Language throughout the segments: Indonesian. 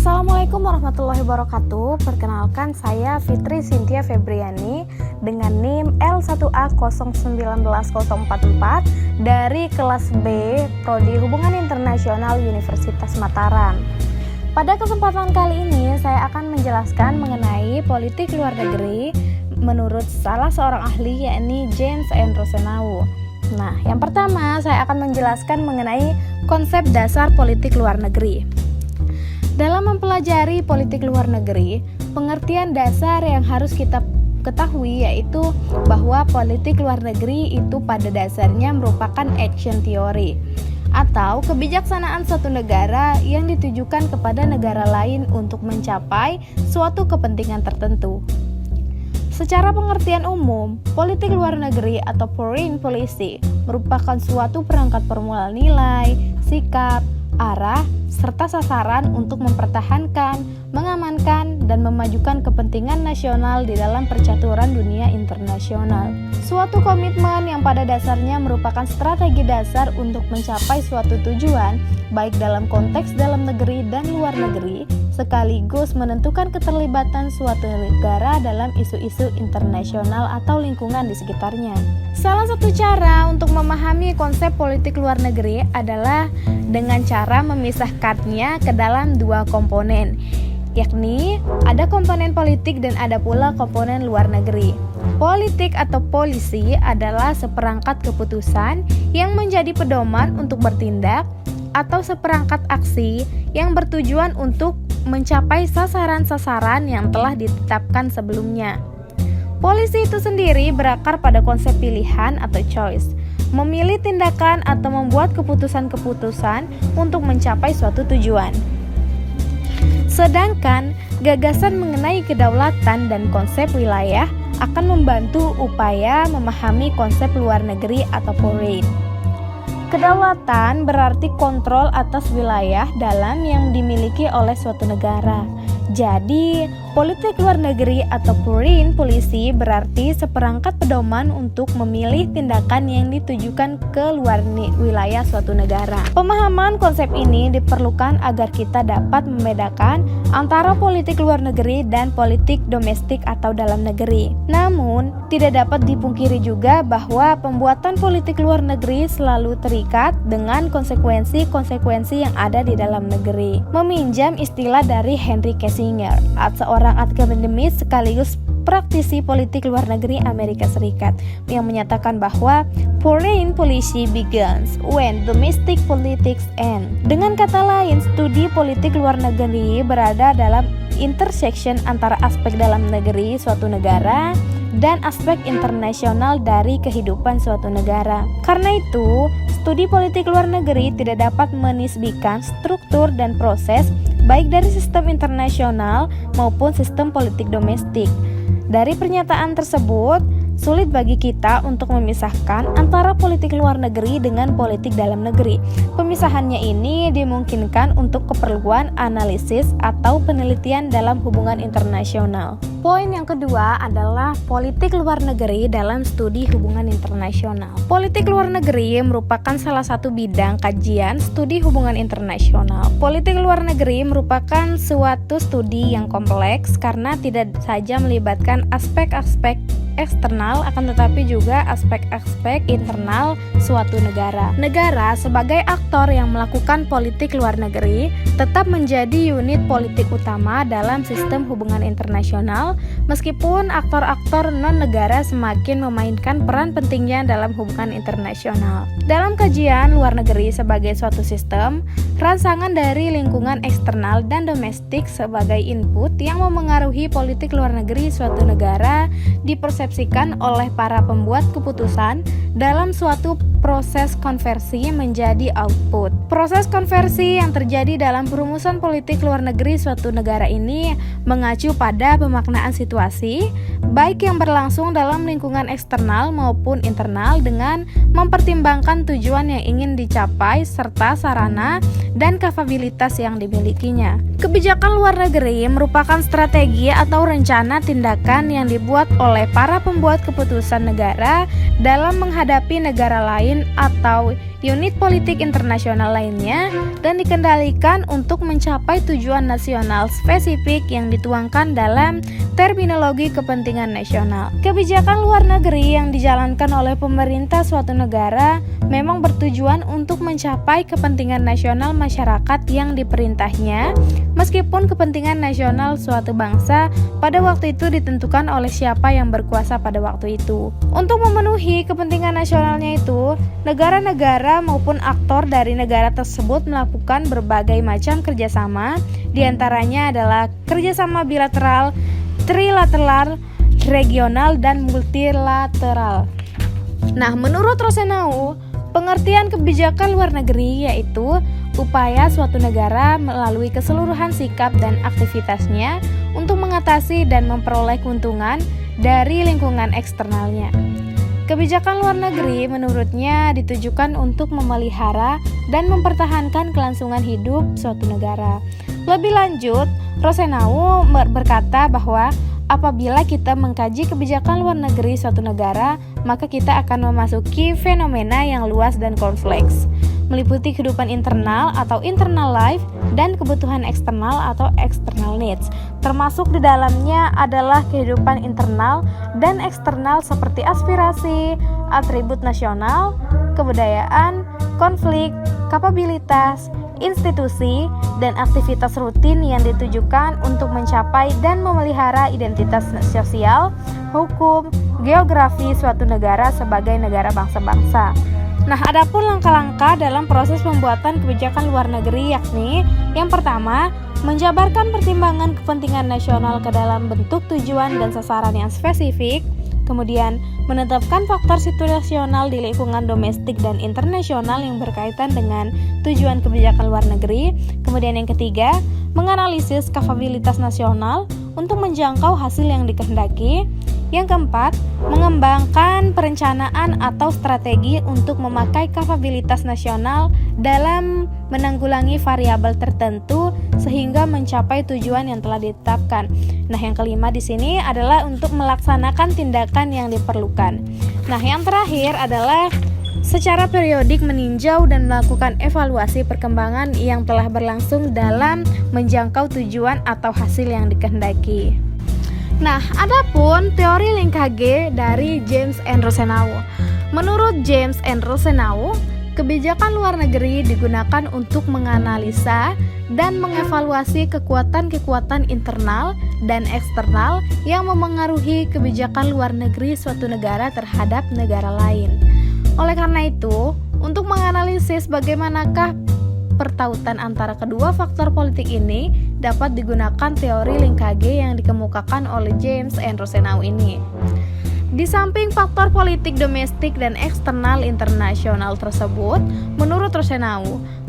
Assalamualaikum warahmatullahi wabarakatuh. Perkenalkan, saya Fitri Cynthia Febriani dengan NIM L1A019044 dari kelas B Prodi Hubungan Internasional Universitas Mataram. Pada kesempatan kali ini saya akan menjelaskan mengenai politik luar negeri menurut salah seorang ahli, yakni James N. Rosenau. Nah, yang pertama saya akan menjelaskan mengenai konsep dasar politik luar negeri. Dalam mempelajari politik luar negeri, pengertian dasar yang harus kita ketahui yaitu bahwa politik luar negeri itu pada dasarnya merupakan action theory atau kebijaksanaan suatu negara yang ditujukan kepada negara lain untuk mencapai suatu kepentingan tertentu. Secara pengertian umum, politik luar negeri atau foreign policy merupakan suatu perangkat formula nilai, sikap, arah, serta sasaran untuk mempertahankan, mengamankan, dan memajukan kepentingan nasional di dalam percaturan dunia internasional. Suatu komitmen yang pada dasarnya merupakan strategi dasar untuk mencapai suatu tujuan, baik dalam konteks dalam negeri dan luar negeri, sekaligus menentukan keterlibatan suatu negara dalam isu-isu internasional atau lingkungan di sekitarnya. Salah satu cara untuk memahami konsep politik luar negeri adalah dengan cara memisahkannya ke dalam dua komponen, yakni ada komponen politik dan ada pula komponen luar negeri. Politik atau polisi adalah seperangkat keputusan yang menjadi pedoman untuk bertindak atau seperangkat aksi yang bertujuan untuk mencapai sasaran-sasaran yang telah ditetapkan sebelumnya. Polisi itu sendiri berakar pada konsep pilihan atau choice, memilih tindakan atau membuat keputusan-keputusan untuk mencapai suatu tujuan. Sedangkan gagasan mengenai kedaulatan dan konsep wilayah akan membantu upaya memahami konsep luar negeri atau foreign. Kedaulatan berarti kontrol atas wilayah dalam yang dimiliki oleh suatu negara. Jadi, politik luar negeri atau foreign policy berarti seperangkat pedoman untuk memilih tindakan yang ditujukan ke luar wilayah suatu negara. Pemahaman konsep ini diperlukan agar kita dapat membedakan antara politik luar negeri dan politik domestik atau dalam negeri. Namun, tidak dapat dipungkiri juga bahwa pembuatan politik luar negeri selalu terikat dengan konsekuensi-konsekuensi yang ada di dalam negeri. Meminjam istilah dari Henry Kissinger, seorang akademis sekaligus praktisi politik luar negeri Amerika Serikat, yang menyatakan bahwa foreign policy begins when domestic politics end. Dengan kata lain, studi politik luar negeri berada dalam intersection antara aspek dalam negeri suatu negara dan aspek internasional dari kehidupan suatu negara. Karena itu, studi politik luar negeri tidak dapat menisbikan struktur dan proses baik dari sistem internasional maupun sistem politik domestik. Dari pernyataan tersebut, sulit bagi kita untuk memisahkan antara politik luar negeri dengan politik dalam negeri. Pemisahannya ini dimungkinkan untuk keperluan analisis atau penelitian dalam hubungan internasional. Poin yang kedua adalah politik luar negeri dalam studi hubungan internasional. Politik luar negeri merupakan salah satu bidang kajian studi hubungan internasional. Politik luar negeri merupakan suatu studi yang kompleks karena tidak saja melibatkan aspek-aspek eksternal akan tetapi juga aspek-aspek internal suatu negara. Negara sebagai aktor yang melakukan politik luar negeri tetap menjadi unit politik utama dalam sistem hubungan internasional, meskipun aktor-aktor non-negara semakin memainkan peran pentingnya dalam hubungan internasional. Dalam kajian luar negeri sebagai suatu sistem, rangsangan dari lingkungan eksternal dan domestik sebagai input yang memengaruhi politik luar negeri suatu negara dipersepsikan oleh para pembuat keputusan dalam suatu proses konversi menjadi output. Proses konversi yang terjadi dalam perumusan politik luar negeri suatu negara ini mengacu pada pemaknaan situasi, baik yang berlangsung dalam lingkungan eksternal maupun internal dengan mempertimbangkan tujuan yang ingin dicapai serta sarana dan kapabilitas yang dimilikinya. Kebijakan luar negeri merupakan strategi atau rencana tindakan yang dibuat oleh para pembuat keputusan negara dalam menghadapi negara lain atau unit politik internasional lainnya, dan dikendalikan untuk mencapai tujuan nasional spesifik yang dituangkan dalam terminologi kepentingan nasional. Kebijakan luar negeri yang dijalankan oleh pemerintah suatu negara memang bertujuan untuk mencapai kepentingan nasional masyarakat yang diperintahnya, meskipun kepentingan nasional suatu bangsa pada waktu itu ditentukan oleh siapa yang berkuasa pada waktu itu. Untuk memenuhi kepentingan nasionalnya itu, negara-negara maupun aktor dari negara tersebut melakukan berbagai macam kerjasama, diantaranya adalah kerjasama bilateral, trilateral, regional, dan multilateral. Nah, menurut Rosenau, pengertian kebijakan luar negeri yaitu upaya suatu negara melalui keseluruhan sikap dan aktivitasnya untuk mengatasi dan memperoleh keuntungan dari lingkungan eksternalnya. Kebijakan luar negeri menurutnya ditujukan untuk memelihara dan mempertahankan kelangsungan hidup suatu negara. Lebih lanjut, Rosenau berkata bahwa apabila kita mengkaji kebijakan luar negeri suatu negara, maka kita akan memasuki fenomena yang luas dan kompleks, meliputi kehidupan internal atau internal life dan kebutuhan eksternal atau external needs. Termasuk di dalamnya adalah kehidupan internal dan eksternal seperti aspirasi, atribut nasional, kebudayaan, konflik, kapabilitas, institusi, dan aktivitas rutin yang ditujukan untuk mencapai dan memelihara identitas sosial, hukum, geografi suatu negara sebagai negara bangsa-bangsa. Nah, adapun langkah-langkah dalam proses pembuatan kebijakan luar negeri yakni yang pertama, menjabarkan pertimbangan kepentingan nasional ke dalam bentuk tujuan dan sasaran yang spesifik. Kemudian, menetapkan faktor situasional di lingkungan domestik dan internasional yang berkaitan dengan tujuan kebijakan luar negeri. Kemudian yang ketiga, menganalisis kapabilitas nasional untuk menjangkau hasil yang dikehendaki. Yang keempat, mengembangkan perencanaan atau strategi untuk memakai kapabilitas nasional dalam menanggulangi variabel tertentu sehingga mencapai tujuan yang telah ditetapkan. Nah, yang kelima di sini adalah untuk melaksanakan tindakan yang diperlukan. Nah, yang terakhir adalah secara periodik meninjau dan melakukan evaluasi perkembangan yang telah berlangsung dalam menjangkau tujuan atau hasil yang dikehendaki. Nah, adapun teori linkage dari James and Rosenau. Menurut James and Rosenau, kebijakan luar negeri digunakan untuk menganalisa dan mengevaluasi kekuatan-kekuatan internal dan eksternal yang memengaruhi kebijakan luar negeri suatu negara terhadap negara lain. Oleh karena itu, untuk menganalisis bagaimanakah pertautan antara kedua faktor politik ini dapat digunakan teori linkage yang dikemukakan oleh James and Rosenau ini. Di samping faktor politik domestik dan eksternal internasional tersebut, menurut Rosenau,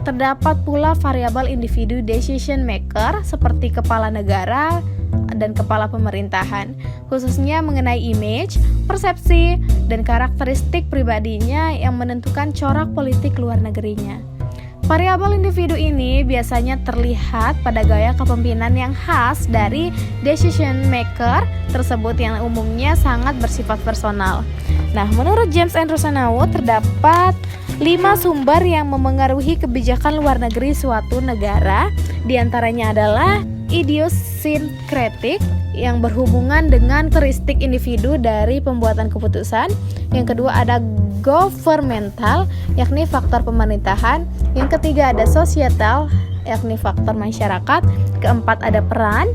terdapat pula variabel individu decision maker seperti kepala negara dan kepala pemerintahan, khususnya mengenai image, persepsi, dan karakteristik pribadinya yang menentukan corak politik luar negerinya. Variabel individu ini biasanya terlihat pada gaya kepemimpinan yang khas dari decision maker tersebut yang umumnya sangat bersifat personal. Nah, menurut James and Rosenau terdapat 5 sumber yang memengaruhi kebijakan luar negeri suatu negara. Di antaranya adalah idiosyncratic yang berhubungan dengan karakteristik individu dari pembuatan keputusan. Yang kedua ada governmental, yakni faktor pemerintahan. Yang ketiga ada societal, yakni faktor masyarakat. Keempat ada peran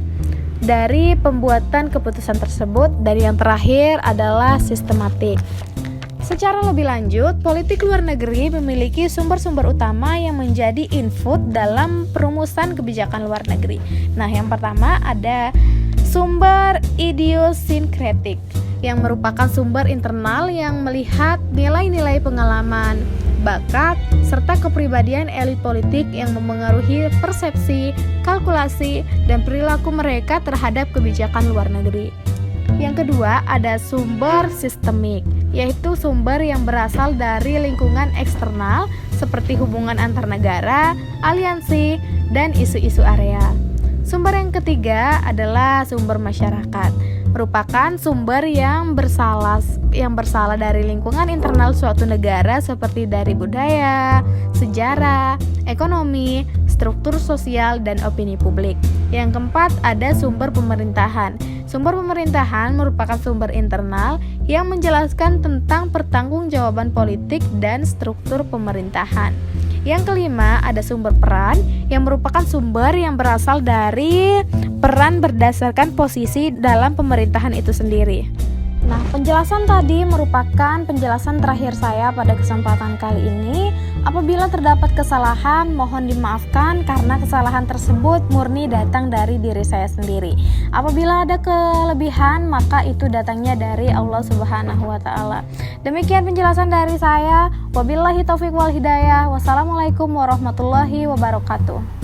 dari pembuatan keputusan tersebut. Dan yang terakhir adalah sistematik. Secara lebih lanjut, politik luar negeri memiliki sumber-sumber utama yang menjadi input dalam perumusan kebijakan luar negeri. Nah, yang pertama ada sumber idiosyncratic, yang merupakan sumber internal yang melihat nilai-nilai pengalaman, bakat, serta kepribadian elit politik yang memengaruhi persepsi, kalkulasi, dan perilaku mereka terhadap kebijakan luar negeri. Yang kedua, ada sumber sistemik, yaitu sumber yang berasal dari lingkungan eksternal seperti hubungan antar negara, aliansi, dan isu-isu area. Sumber yang ketiga adalah sumber masyarakat. merupakan sumber yang berasal dari lingkungan internal suatu negara seperti dari budaya, sejarah, ekonomi, struktur sosial, dan opini publik. Yang keempat, ada sumber pemerintahan. Sumber pemerintahan merupakan sumber internal yang menjelaskan tentang pertanggungjawaban politik dan struktur pemerintahan. Yang kelima, ada sumber peran yang merupakan sumber yang berasal dari peran berdasarkan posisi dalam pemerintahan itu sendiri. Nah, penjelasan tadi merupakan penjelasan terakhir saya pada kesempatan kali ini. Apabila terdapat kesalahan, mohon dimaafkan karena kesalahan tersebut murni datang dari diri saya sendiri. Apabila ada kelebihan, maka itu datangnya dari Allah Subhanahu wa taala. Demikian penjelasan dari saya. Wabillahi taufiq wal hidayah. Wassalamualaikum warahmatullahi wabarakatuh.